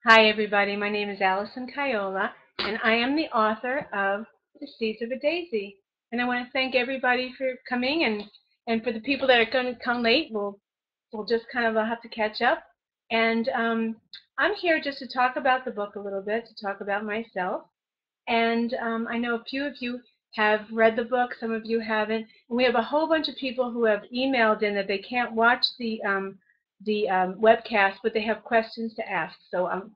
Hi, everybody. My name is Alison Caiola, and I am the author of The Seeds of a Daisy. And I want to thank everybody for coming, and for the people that are going to come late, we'll just kind of have to catch up. And I'm here just to talk about the book a little bit, to talk about myself. And I know a few of you have read the book, some of you haven't. And we have a whole bunch of people who have emailed in that they can't watch the webcast, but they have questions to ask. So I'm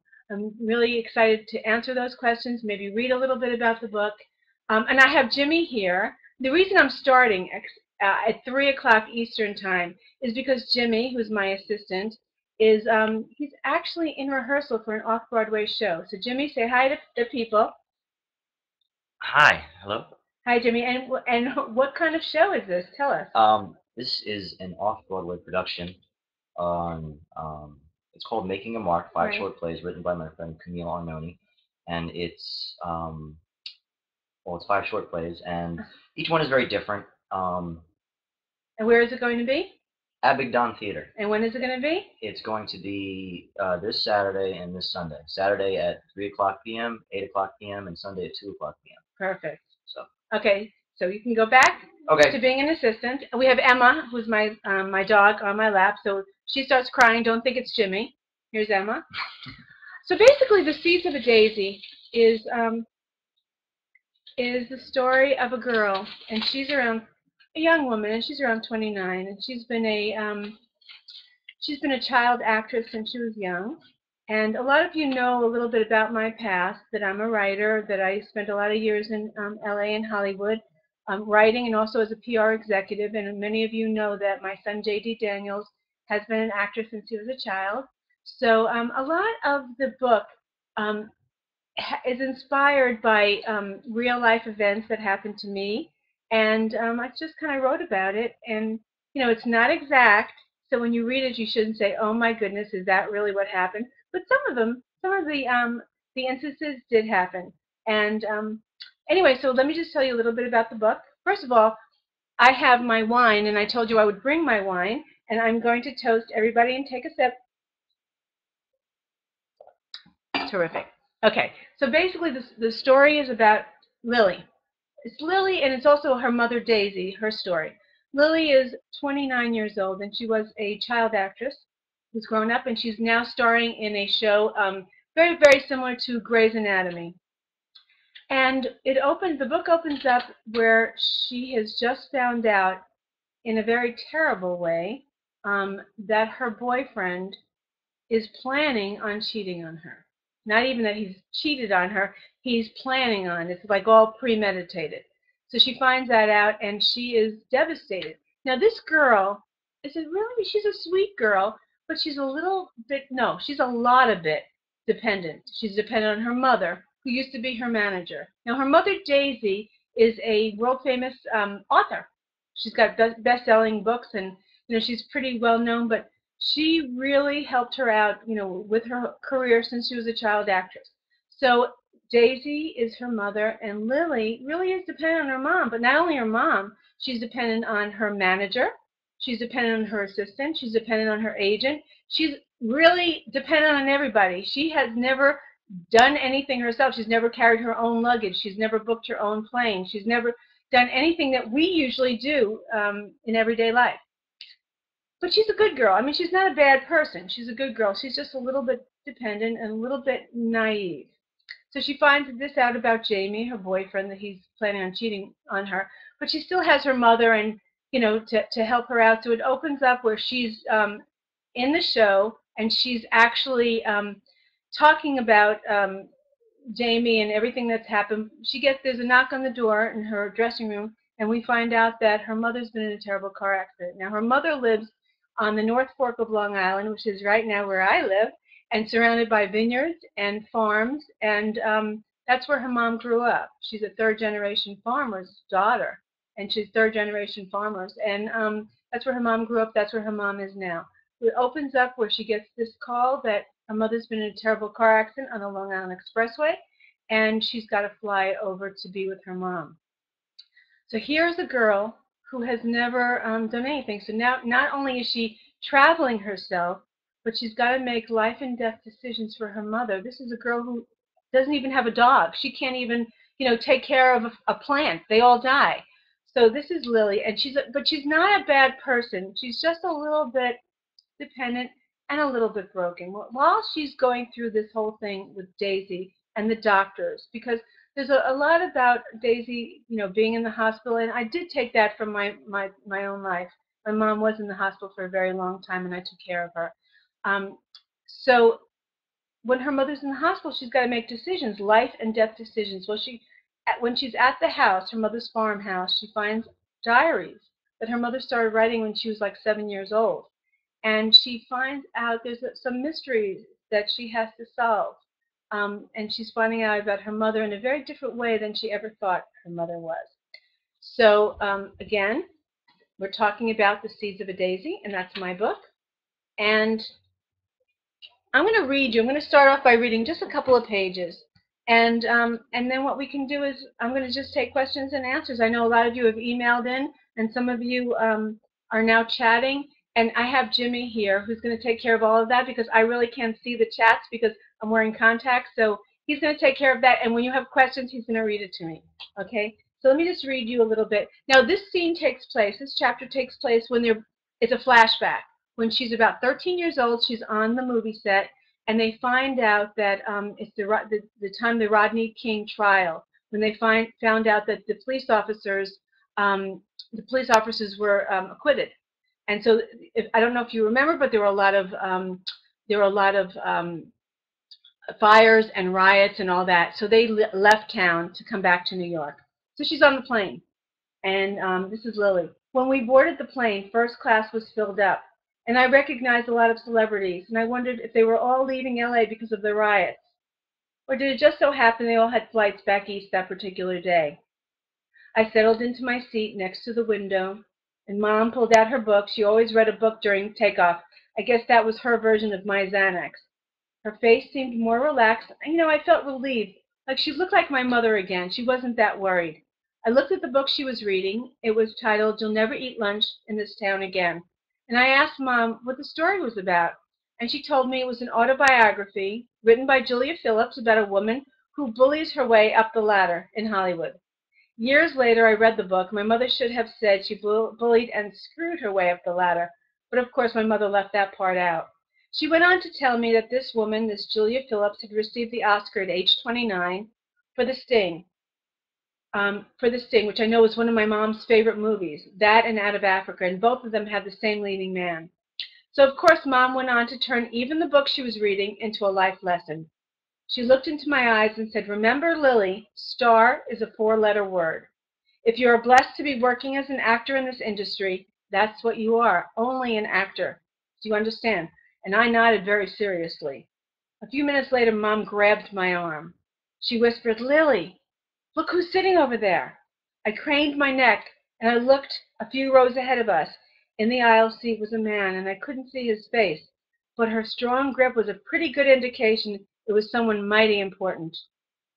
really excited to answer those questions, maybe read a little bit about the book. And I have Jimmy here. The reason I'm starting at 3 o'clock Eastern Time is because Jimmy, who's my assistant, is he's actually in rehearsal for an off-Broadway show. So Jimmy, say hi to the people. Hi, hello. Hi, Jimmy. And what kind of show is this? Tell us. This is an off-Broadway production on. It's called Making a Mark: Five Right. Short Plays, written by my friend Camille Arnone, and it's five short plays, and each one is very different. And where is it going to be? Abingdon Theater. And when is it going to be? It's going to be this Saturday and this Sunday. Saturday at 3 o'clock p.m., 8 o'clock p.m., and Sunday at 2 o'clock p.m. Perfect. So. Okay, so you can go back to being an assistant. We have Emma, who's my dog, on my lap. So she starts crying. Don't think it's Jimmy. Here's Emma. So basically, The Seeds of a Daisy is the story of a girl, and she's around a young woman, and she's around 29, and she's been a child actress since she was young. And a lot of you know a little bit about my past, that I'm a writer, that I spent a lot of years in LA and Hollywood writing, and also as a PR executive. And many of you know that my son J.D. Daniels has been an actor since he was a child. So a lot of the book um, is inspired by real life events that happened to me, and I just kind of wrote about it. And it's not exact, so when you read it, you shouldn't say, "Oh my goodness, is that really what happened?" But some of the instances did happen. And anyway, so let me just tell you a little bit about the book. First of all, I have my wine, and I told you I would bring my wine, and I'm going to toast everybody and take a sip. Terrific. Okay, so basically the story is about Lily. It's Lily, and it's also her mother Daisy, her story. Lily is 29 years old, and she was a child actress who's grown up, and she's now starring in a show very, very similar to Grey's Anatomy. And the book opens up where she has just found out in a very terrible way that her boyfriend is planning on cheating on her. Not even that he's cheated on her, he's planning on it. It's like all premeditated. So she finds that out, and she is devastated. Now this girl she's a sweet girl, but she's a little bit, no, she's a lot of bit dependent. She's dependent on her mother, who used to be her manager. Now her mother, Daisy, is a world famous author. She's got best-selling books, and she's pretty well known, but she really helped her out, with her career since she was a child actress. So Daisy is her mother, and Lily really is dependent on her mom. But not only her mom, she's dependent on her manager, she's dependent on her assistant, she's dependent on her agent. She's really dependent on everybody. She has never done anything herself. She's never carried her own luggage. She's never booked her own plane. She's never done anything that we usually do in everyday life. But she's a good girl. I mean, she's not a bad person. She's a good girl. She's just a little bit dependent and a little bit naive. So she finds this out about Jamie, her boyfriend, that he's planning on cheating on her. But she still has her mother and, to help her out. So it opens up where she's in the show, and she's actually talking about Jamie and everything that's happened. There's a knock on the door in her dressing room, and we find out that her mother's been in a terrible car accident. Now, her mother lives on the North Fork of Long Island, which is right now where I live, and surrounded by vineyards and farms, and that's where her mom grew up. She's a third-generation farmer's daughter, and she's third-generation farmers, and that's where her mom grew up. That's where her mom is now. It opens up where she gets this call that her mother's been in a terrible car accident on the Long Island Expressway, and she's got to fly over to be with her mom. So here's a girl who has never done anything. So now not only is she traveling herself, but she's got to make life and death decisions for her mother. This is a girl who doesn't even have a dog. She can't even, take care of a plant. They all die. So this is Lily, and but she's not a bad person. She's just a little bit dependent and a little bit broken while she's going through this whole thing with Daisy and the doctors, because there's a lot about Daisy, being in the hospital, and I did take that from my own life. My mom was in the hospital for a very long time, and I took care of her. Um, so when her mother's in the hospital, she's got to make decisions, life and death decisions. Well, when she's at the house, her mother's farmhouse, she finds diaries that her mother started writing when she was like 7 years old. And she finds out there's some mysteries that she has to solve. And she's finding out about her mother in a very different way than she ever thought her mother was. So again, we're talking about The Seeds of a Daisy, and that's my book. And I'm going to read you. I'm going to start off by reading just a couple of pages. And then what we can do is I'm going to just take questions and answers. I know a lot of you have emailed in, and some of you are now chatting. And I have Jimmy here who's going to take care of all of that, because I really can't see the chats because I'm wearing contacts. So he's going to take care of that. And when you have questions, he's going to read it to me. Okay? So let me just read you a little bit. Now, this chapter takes place when it's a flashback. When she's about 13 years old, she's on the movie set, and they find out that it's the time of the Rodney King trial, when they found out that the police officers were acquitted. And so, I don't know if you remember, but there were a lot of fires and riots and all that. So they left town to come back to New York. So she's on the plane, and this is Lily. When we boarded the plane, first class was filled up, and I recognized a lot of celebrities, and I wondered if they were all leaving LA because of the riots, or did it just so happen they all had flights back east that particular day. I settled into my seat next to the window, and Mom pulled out her book. She always read a book during takeoff. I guess that was her version of my Xanax. Her face seemed more relaxed. I felt relieved, like she looked like my mother again. She wasn't that worried. I looked at the book she was reading. It was titled "You'll Never Eat Lunch in This Town Again." And I asked Mom what the story was about. And she told me it was an autobiography written by Julia Phillips about a woman who bullies her way up the ladder in Hollywood. Years later, I read the book. My mother should have said she bullied and screwed her way up the ladder. But of course, my mother left that part out. She went on to tell me that this woman, this Julia Phillips, had received the Oscar at age 29 for The Sting, which I know is one of my mom's favorite movies, that and Out of Africa, and both of them had the same leading man. So, of course, Mom went on to turn even the book she was reading into a life lesson. She looked into my eyes and said, "Remember, Lily, star is a 4-letter word. If you are blessed to be working as an actor in this industry, that's what you are, only an actor. Do you understand?" And I nodded very seriously. A few minutes later, Mom grabbed my arm. She whispered, "Lily, look who's sitting over there." I craned my neck, and I looked a few rows ahead of us. In the aisle seat was a man, and I couldn't see his face, but her strong grip was a pretty good indication it was someone mighty important.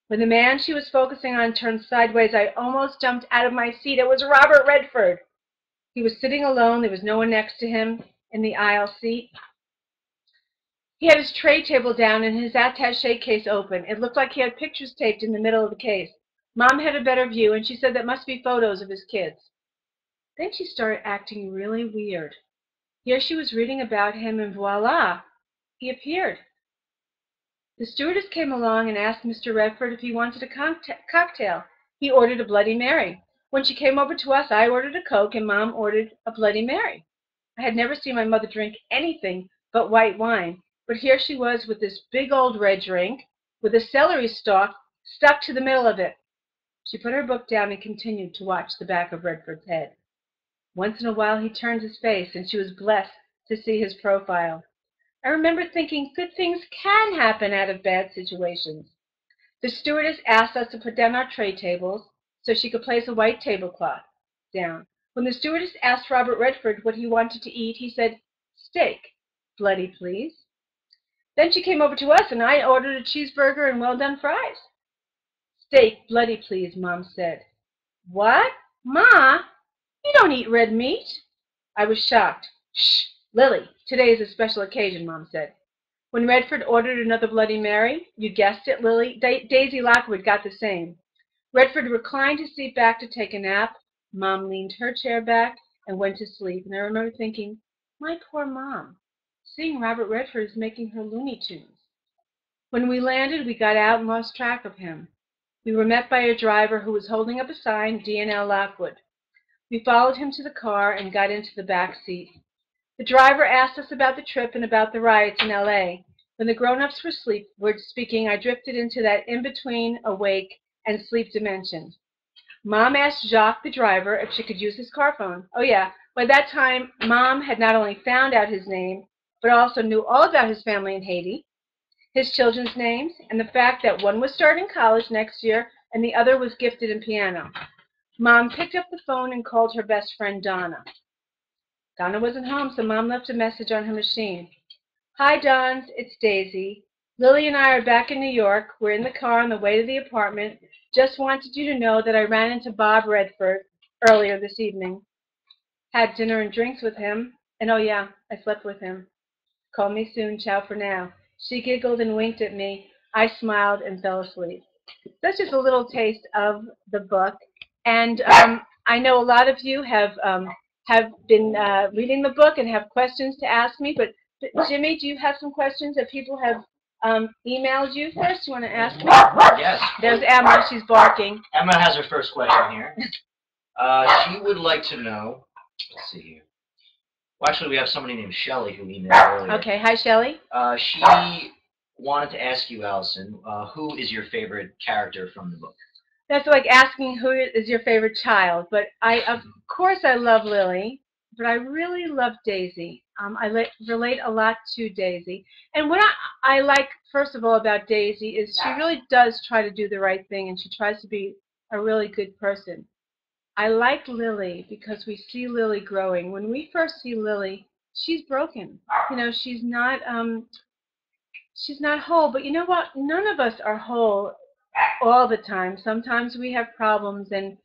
When the man she was focusing on turned sideways, I almost jumped out of my seat. It was Robert Redford. He was sitting alone. There was no one next to him in the aisle seat. He had his tray table down and his attaché case open. It looked like he had pictures taped in the middle of the case. Mom had a better view, and she said that must be photos of his kids. Then she started acting really weird. Here she was reading about him, and voila, he appeared. The stewardess came along and asked Mr. Redford if he wanted a cocktail. He ordered a Bloody Mary. When she came over to us, I ordered a Coke, and Mom ordered a Bloody Mary. I had never seen my mother drink anything but white wine, but here she was with this big old red drink with a celery stalk stuck to the middle of it. She put her book down and continued to watch the back of Redford's head. Once in a while he turned his face, and she was blessed to see his profile. I remember thinking good things can happen out of bad situations. The stewardess asked us to put down our tray tables so she could place a white tablecloth down. When the stewardess asked Robert Redford what he wanted to eat, he said, "Steak, bloody, please." Then she came over to us, and I ordered a cheeseburger and well-done fries. "Steak, bloody, please," Mom said. "What? Ma, you don't eat red meat." I was shocked. "Shh, Lily, Today is a special occasion, Mom said. When Redford ordered another Bloody Mary, you guessed it, Lily, Daisy Lockwood got the same. Redford reclined his seat back to take a nap. Mom leaned her chair back and went to sleep. And I remember thinking, my poor Mom. Seeing Robert Redford is making her Looney Tunes. When we landed, we got out and lost track of him. We were met by a driver who was holding up a sign, D&L Lockwood. We followed him to the car and got into the back seat. The driver asked us about the trip and about the riots in L.A. When the grown-ups were speaking, I drifted into that in-between awake and sleep dimension. Mom asked Jacques, the driver, if she could use his car phone. Oh, yeah. By that time, Mom had not only found out his name, but also knew all about his family in Haiti, his children's names, and the fact that one was starting college next year and the other was gifted in piano. Mom picked up the phone and called her best friend, Donna. Donna wasn't home, so Mom left a message on her machine. Hi, Dons, it's Daisy. Lily and I are back in New York. We're in the car on the way to the apartment. Just wanted you to know that I ran into Bob Redford earlier this evening. Had dinner and drinks with him. And oh yeah, I slept with him. Call me soon. Ciao for now. She giggled and winked at me. I smiled and fell asleep. That's just a little taste of the book. And I know a lot of you have been reading the book and have questions to ask me. But Jimmy, do you have some questions that people have emailed you first? You want to ask me? Yes. There's Emma. She's barking. Emma has her first question here. She would like to know, let's see here. Well, actually, we have somebody named Shelley who emailed earlier. Okay. Hi, Shelley. She wanted to ask you, Allison, who is your favorite character from the book? That's like asking who is your favorite child. But of course, I love Lily, but I really love Daisy. I relate a lot to Daisy. And what I like, first of all, about Daisy is she really does try to do the right thing, and she tries to be a really good person. I like Lily because we see Lily growing. When we first see Lily, she's broken. You know, she's not whole. But you know what? None of us are whole all the time. Sometimes we have problems, and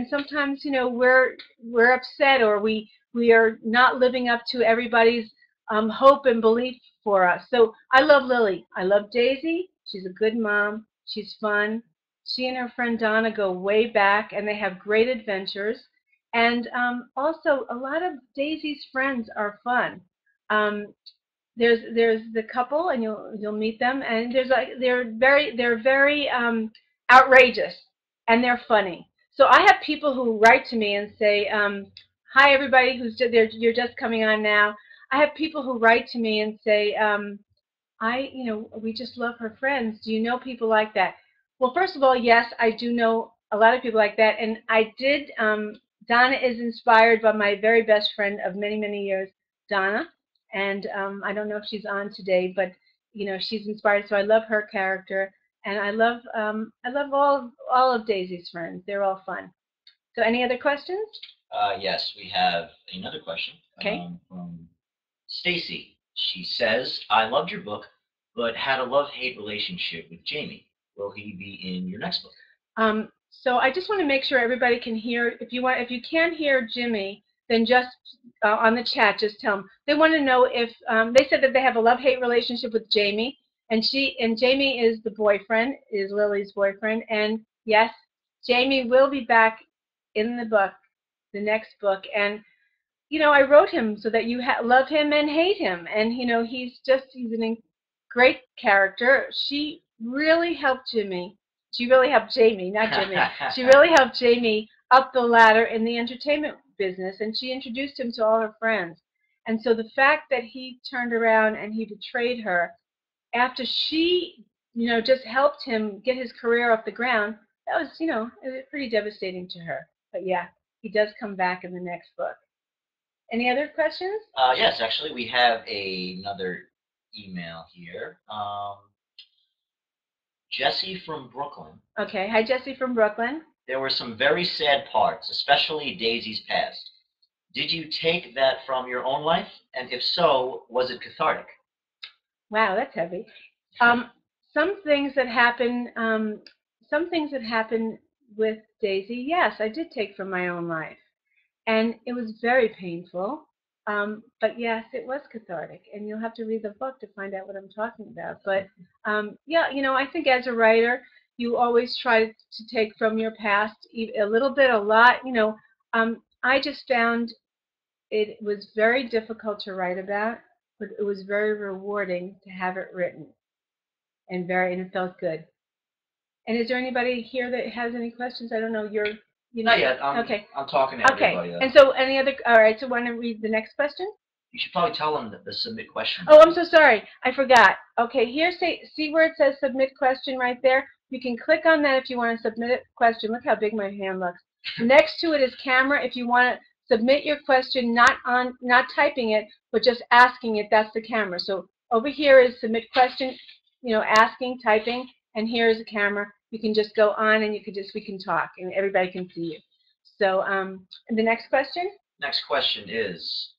sometimes we're upset, or we are not living up to everybody's hope and belief for us. So I love Lily. I love Daisy. She's a good mom. She's fun. She and her friend Donna go way back, and they have great adventures. And also, a lot of Daisy's friends are fun. Um, there's the couple, and you'll meet them, and they're very outrageous, and they're funny. So I have people who write to me and say, hi everybody who's there, you're just coming on now. I have people who write to me and say, we just love her friends. Do you know people like that? Well, first of all, yes, I do know a lot of people like that, and I did. Donna is inspired by my very best friend of many, many years, Donna, and I don't know if she's on today, but she's inspired. So I love her character, and I love all of Daisy's friends. They're all fun. So any other questions? Yes, we have another question. Okay. From Stacy. She says, I loved your book, but had a love-hate relationship with Jamie. Will he be in your next book? So I just want to make sure everybody can hear. If you can't hear Jimmy, then just on the chat, just tell them. They want to know if they said that they have a love-hate relationship with Jamie, and Jamie is the boyfriend, is Lily's boyfriend, and yes, Jamie will be back in the book, the next book, and I wrote him so that you love him and hate him. And, he's a great character. She really helped Jimmy. She really helped Jamie, not Jimmy. She really helped Jamie up the ladder in the entertainment business, and she introduced him to all her friends. And so the fact that he turned around and he betrayed her after she, just helped him get his career off the ground, that was, it was pretty devastating to her. But yeah, he does come back in the next book. Any other questions? Yes, actually, we have another email here. Jesse from Brooklyn. Okay. Hi, Jesse from Brooklyn. There were some very sad parts, especially Daisy's past. Did you take that from your own life? And if so, was it cathartic? Wow, that's heavy. Some things that happen with Daisy, yes, I did take from my own life, and it was very painful. But yes, it was cathartic, and you'll have to read the book to find out what I'm talking about. But yeah, I think as a writer, you always try to take from your past a little bit, a lot. I just found it was very difficult to write about, but it was very rewarding to have it written, and it felt good. And is there anybody here that has any questions? I don't know. Not yet. Okay. I'm talking to everybody. Okay. And so any other? All right. So want to read the next question? You should probably tell them the submit question. Oh, I'm so sorry. I forgot. Okay, here, see where it says submit question right there? You can click on that if you want to submit a question. Look how big my hand looks. Next to it is camera if you want to submit your question, not typing it, but just asking it. That's the camera. So over here is submit question, asking, typing, and here is a camera. You can just go on and we can talk and everybody can see you. So and the next question? Next question is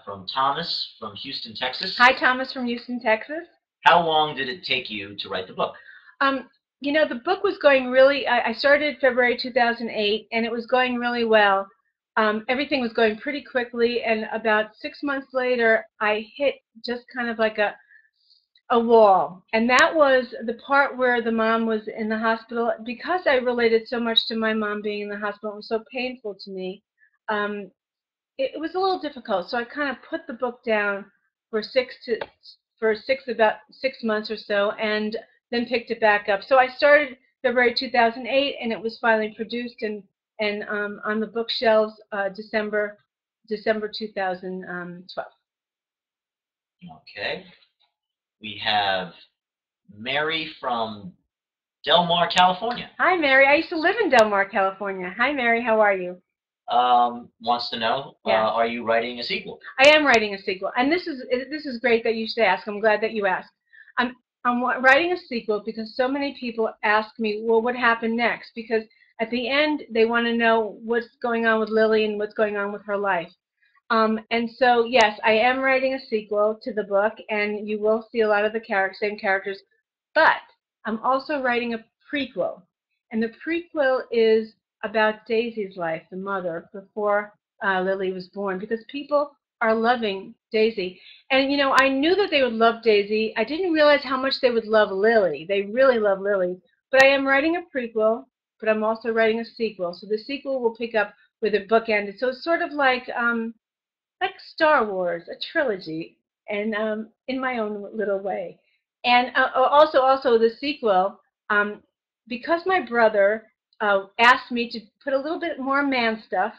from Thomas from Houston, Texas. Hi, Thomas from Houston, Texas. How long did it take you to write the book? The book was going really, I started February 2008, and it was going really well. Everything was going pretty quickly, and about 6 months later, I hit just kind of like a wall. And that was the part where the mom was in the hospital. Because I related so much to my mom being in the hospital, it was so painful to me. It was a little difficult, so I kind of put the book down for about 6 months or so, and then picked it back up. So I started February 2008, and it was finally produced and on the bookshelves December 2012. Okay. We have Mary from Del Mar, California. Hi, Mary. I used to live in Del Mar, California. Hi, Mary. How are you? Wants to know, yeah. Are you writing a sequel? I am writing a sequel, and this is great that you should ask. I'm glad that you asked. I'm writing a sequel because so many people ask me, well, what happened next? Because at the end, they want to know what's going on with Lily and what's going on with her life. And so, yes, I am writing a sequel to the book, and you will see a lot of the same characters. But I'm also writing a prequel, and the prequel is about Daisy's life, the mother, before Lily was born, because people are loving Daisy. And, I knew that they would love Daisy. I didn't realize how much they would love Lily. They really love Lily. But I am writing a prequel, but I'm also writing a sequel. So the sequel will pick up where the book ended. So it's sort of like Star Wars, a trilogy, and in my own little way. And also the sequel, because my brother asked me to put a little bit more man stuff,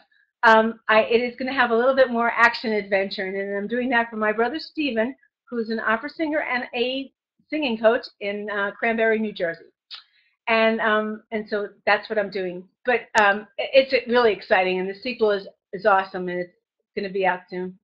it is going to have a little bit more action adventure in it, and I'm doing that for my brother Stephen, who's an opera singer and a singing coach in Cranberry, New Jersey. And so that's what I'm doing. But it's really exciting, and the sequel is awesome, and it's going to be out soon.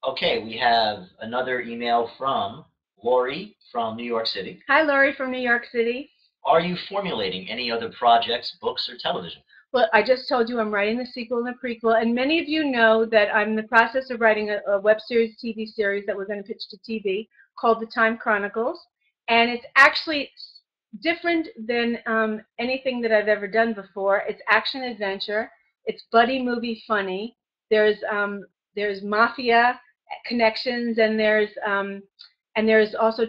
Okay, we have another email from Lori from New York City. Hi, Lori from New York City. Are you formulating any other projects, books, or television? Well, I just told you I'm writing the sequel and the prequel, and many of you know that I'm in the process of writing a web series, TV series that we're going to pitch to TV called The Time Chronicles, and it's actually different than anything that I've ever done before. It's action adventure. It's buddy movie funny. There's mafia connections, and there's also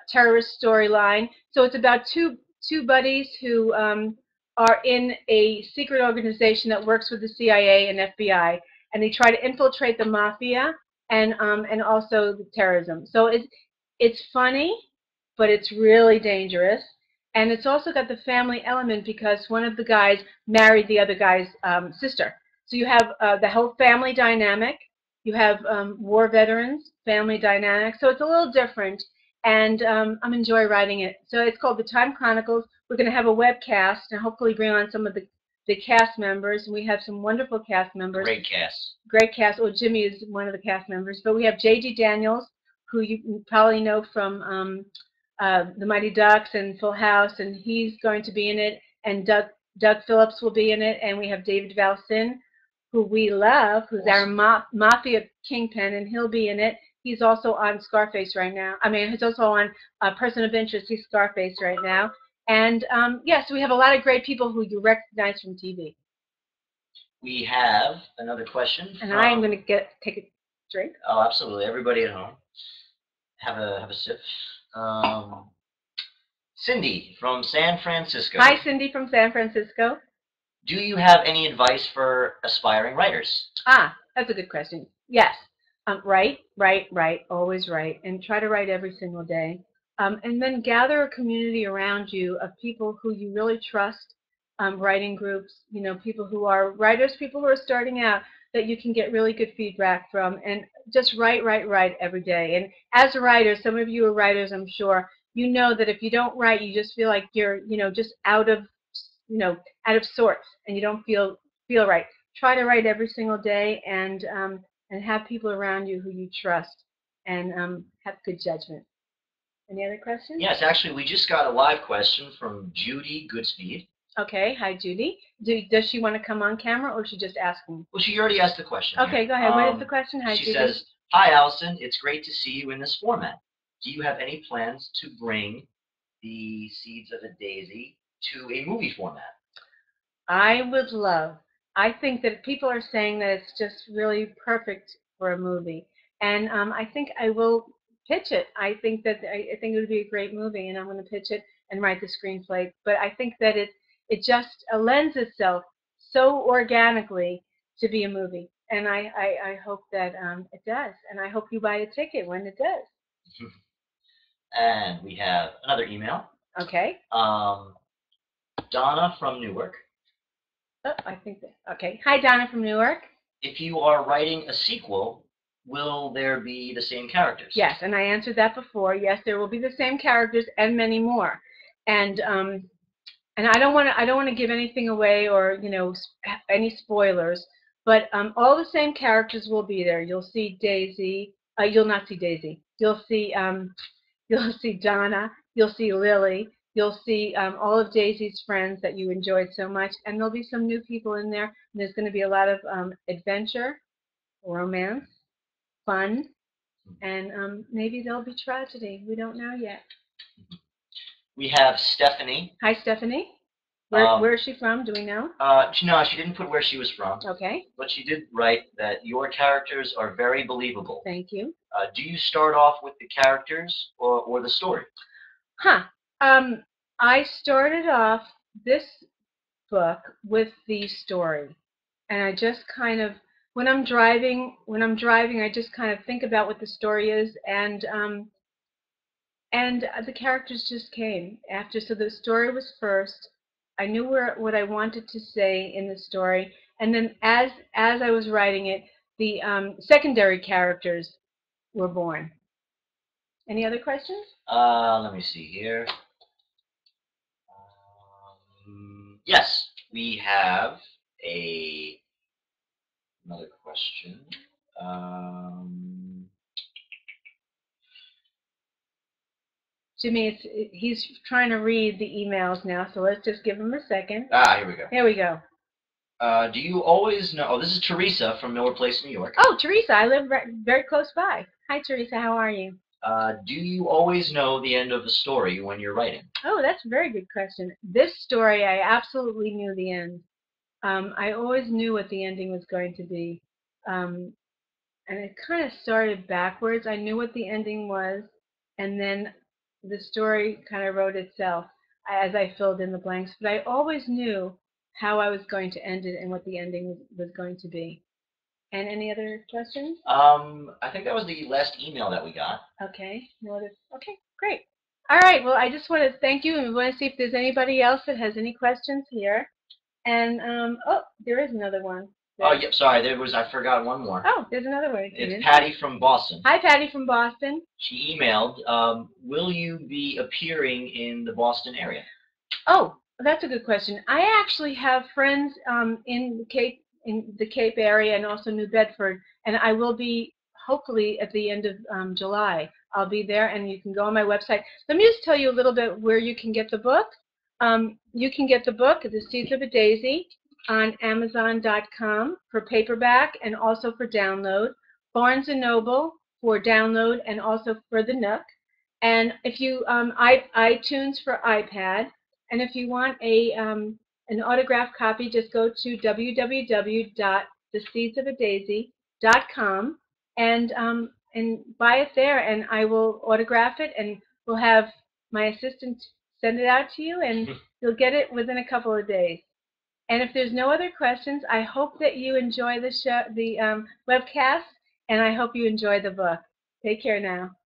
terrorist storyline. So it's about two buddies who are in a secret organization that works with the CIA and FBI, and they try to infiltrate the mafia and also the terrorism. So it's funny, but it's really dangerous. And it's also got the family element because one of the guys married the other guy's sister. So you have the whole family dynamic. You have war veterans, family dynamic. So it's a little different, and I'm enjoying writing it. So it's called The Time Chronicles. We're going to have a webcast and hopefully bring on some of the cast members. And we have some wonderful cast members. Great cast. Great cast. Well, Jimmy is one of the cast members. But we have J.D. Daniels, who you probably know from The Mighty Ducks and Full House, and he's going to be in it. And Doug Phillips will be in it. And we have David Valsin, who we love, who's awesome. Our mafia kingpin, and he'll be in it. He's also on Scarface right now. I mean, he's also on Person of Interest. He's Scarface right now. And yes, we have a lot of great people who you recognize from TV. We have another question. And I am going to take a drink. Oh, absolutely. Everybody at home, have a sip. Cindy from San Francisco. Hi, Cindy from San Francisco. Do you have any advice for aspiring writers? Ah, that's a good question. Yes. Write, always write, and try to write every single day. And then gather a community around you of people who you really trust, writing groups, people who are writers, people who are starting out that you can get really good feedback from, and just write every day. And as a writer, some of you are writers, I'm sure, you know that if you don't write, you just feel like you're, just out of, out of sorts, and you don't feel right. Try to write every single day, and have people around you who you trust, and have good judgment. Any other questions? Yes, actually, we just got a live question from Judy Goodspeed. Okay, hi Judy. Does she want to come on camera, or is she just asking? Well, she already asked the question. Okay, here. go ahead. What is the question? Hi, she Judy. Says, "Hi, Alison. It's great to see you in this format. Do you have any plans to bring the Seeds of a Daisy to a movie format?" I would love. I think that people are saying that it's just really perfect for a movie, and I think I will pitch it. I think it would be a great movie, and I'm going to pitch it and write the screenplay. But I think that it just lends itself so organically to be a movie, and I hope that it does, and I hope you buy a ticket when it does. And we have another email. Okay. Donna from Newark. Oh, I think that. Okay. Hi, Donna from Newark. If you are writing a sequel, will there be the same characters? Yes, and I answered that before. Yes, there will be the same characters and many more. And I don't want to give anything away, or any spoilers. But all the same characters will be there. You'll see Daisy. You'll not see Daisy. You'll see Donna. You'll see Lily. You'll see all of Daisy's friends that you enjoyed so much, and there'll be some new people in there. And there's going to be a lot of adventure, romance, fun, and maybe there'll be tragedy. We don't know yet. We have Stephanie. Hi, Stephanie. Where is she from? Do we know? No, she didn't put where she was from. Okay. But she did write that your characters are very believable. Thank you. Do you start off with the characters or the story? I started off this book with the story, and I just kind of, when I'm driving, I just kind of think about what the story is, and the characters just came after. So the story was first. I knew what I wanted to say in the story, and then as I was writing it, the secondary characters were born. Any other questions? Let me see here. Yes, we have another question. Jimmy, he's trying to read the emails now, so let's just give him a second. Here we go. Here we go. Do you always know? Oh, this is Teresa from Miller Place, New York. Oh, Teresa, I live very close by. Hi, Teresa, how are you? Do you always know the end of the story when you're writing? Oh, that's a very good question. This story, I absolutely knew the end. I always knew what the ending was going to be. And it kind of started backwards. I knew what the ending was, and then the story kind of wrote itself as I filled in the blanks. But I always knew how I was going to end it and what the ending was going to be. And any other questions? I think that was the last email that we got. Okay. No other. Okay, great. All right. Well, I just want to thank you, and we want to see if there's anybody else that has any questions here. And oh, there is another one. Oh, yep. Sorry, I forgot one more. Oh, there's another one. It's Patty from Boston. Hi, Patty from Boston. She emailed, will you be appearing in the Boston area? Oh, that's a good question. I actually have friends in the Cape area, and also New Bedford, and I will be hopefully at the end of July. I'll be there, and you can go on my website. Let me just tell you a little bit where you can get the book. You can get the book, The Seeds of a Daisy, on Amazon.com for paperback and also for download. Barnes & Noble for download and also for the Nook. And if you iTunes for iPad. And if you want a an autographed copy, just go to www.theseedsofadaisy.com and buy it there, and I will autograph it, and we'll have my assistant send it out to you, and you'll get it within a couple of days. And if there's no other questions, I hope that you enjoy the show, the webcast, and I hope you enjoy the book. Take care now.